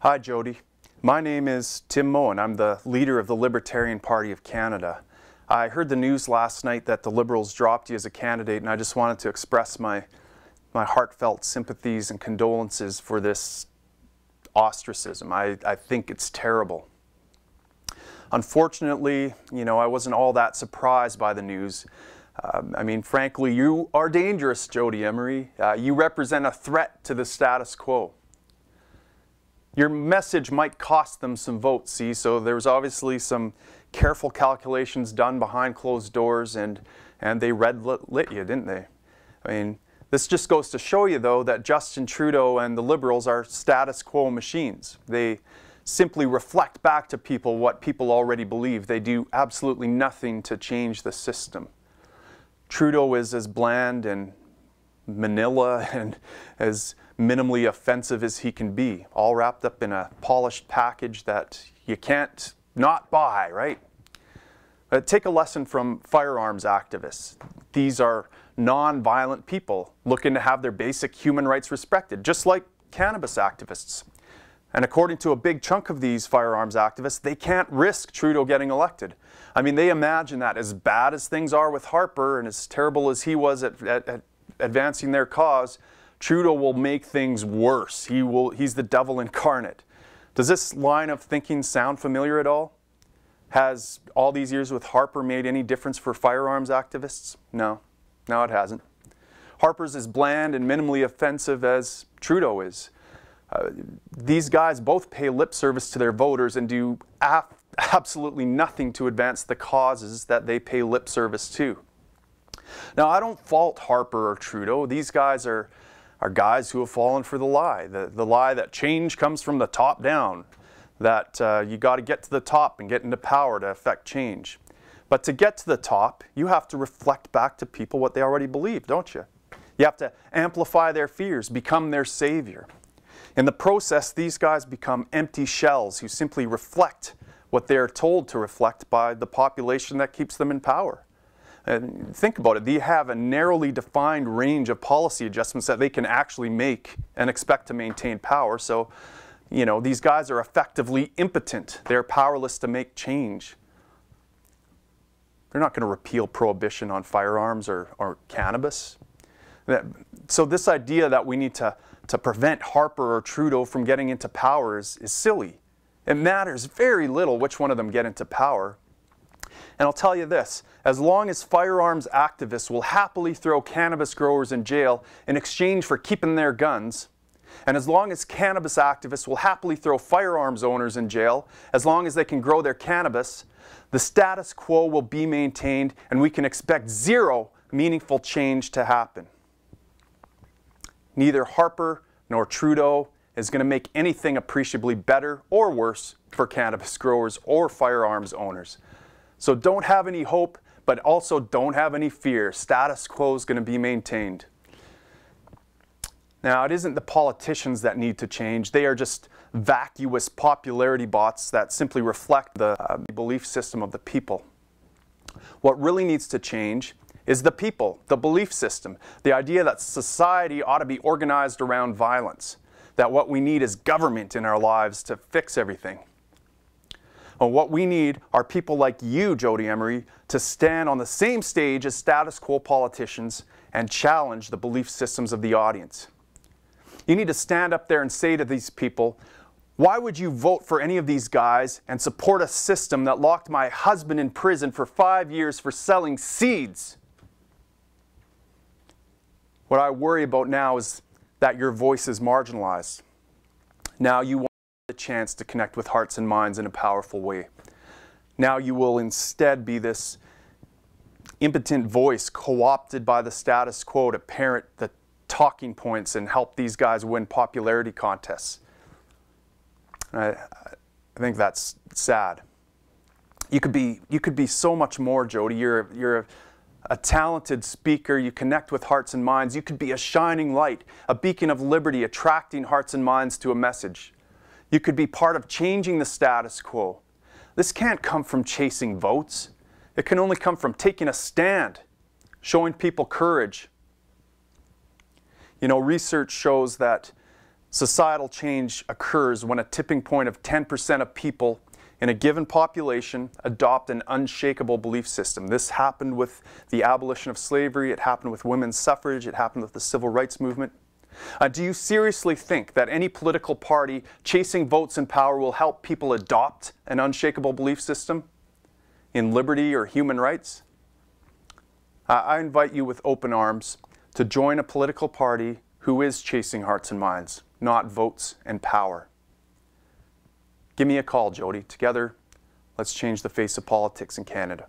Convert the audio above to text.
Hi, Jodie. My name is Tim Moen. I'm the leader of the Libertarian Party of Canada. I heard the news last night that the Liberals dropped you as a candidate, and I just wanted to express my heartfelt sympathies and condolences for this ostracism. I think it's terrible. Unfortunately, I wasn't all that surprised by the news. Frankly, you are dangerous, Jodie Emery. You represent a threat to the status quo. Your message might cost them some votes, see, so there's obviously some careful calculations done behind closed doors, and they lit you, didn't they? This just goes to show you, though, that Justin Trudeau and the Liberals are status quo machines. They simply reflect back to people what people already believe. They do absolutely nothing to change the system. Trudeau is as bland and manila and as minimally offensive as he can be, all wrapped up in a polished package that you can't not buy, right? Take a lesson from firearms activists. These are non-violent people looking to have their basic human rights respected, just like cannabis activists. And according to a big chunk of these firearms activists, they can't risk Trudeau getting elected. They imagine that as bad as things are with Harper and as terrible as he was at advancing their cause, Trudeau will make things worse. He's the devil incarnate. Does this line of thinking sound familiar at all? Has all these years with Harper made any difference for firearms activists? No, it hasn't. Harper's as bland and minimally offensive as Trudeau is. These guys both pay lip service to their voters and do absolutely nothing to advance the causes that they pay lip service to. Now, I don't fault Harper or Trudeau. These guys are guys who have fallen for the lie that change comes from the top down, that you got to get to the top and get into power to affect change. But to get to the top, you have to reflect back to people what they already believe, don't you? You have to amplify their fears, become their savior. In the process, these guys become empty shells who simply reflect what they're told to reflect by the population that keeps them in power. And think about it, they have a narrowly defined range of policy adjustments that they can actually make and expect to maintain power. So, these guys are effectively impotent. They're powerless to make change. They're not going to repeal prohibition on firearms or cannabis. So this idea that we need to prevent Harper or Trudeau from getting into power is silly. It matters very little which one of them get into power. And I'll tell you this, as long as firearms activists will happily throw cannabis growers in jail in exchange for keeping their guns, and as long as cannabis activists will happily throw firearms owners in jail, as long as they can grow their cannabis, the status quo will be maintained and we can expect zero meaningful change to happen. Neither Harper nor Trudeau is going to make anything appreciably better or worse for cannabis growers or firearms owners. So don't have any hope, but also don't have any fear. Status quo is going to be maintained. Now, it isn't the politicians that need to change. They are just vacuous popularity bots that simply reflect the belief system of the people. What really needs to change is the people, the belief system, the idea that society ought to be organized around violence, that what we need is government in our lives to fix everything. Well, what we need are people like you, Jodie Emery, to stand on the same stage as status quo politicians and challenge the belief systems of the audience. You need to stand up there and say to these people, why would you vote for any of these guys and support a system that locked my husband in prison for 5 years for selling seeds? What I worry about now is that your voice is marginalized. Now you want a chance to connect with hearts and minds in a powerful way. Now you will instead be this impotent voice co-opted by the status quo to parrot the talking points and help these guys win popularity contests. I think that's sad. You could be so much more, Jodie. You're a talented speaker. You connect with hearts and minds. You could be a shining light, a beacon of liberty, attracting hearts and minds to a message. You could be part of changing the status quo. This can't come from chasing votes. It can only come from taking a stand, showing people courage. Research shows that Societal change occurs when a tipping point of 10% of people in a given population adopt an unshakable belief system. This happened with the abolition of slavery, it happened with women's suffrage, it happened with the civil rights movement. Do you seriously think that any political party chasing votes and power will help people adopt an unshakable belief system in liberty or human rights? I invite you with open arms to join a political party who is chasing hearts and minds, not votes and power. Give me a call, Jodie. Together, let's change the face of politics in Canada.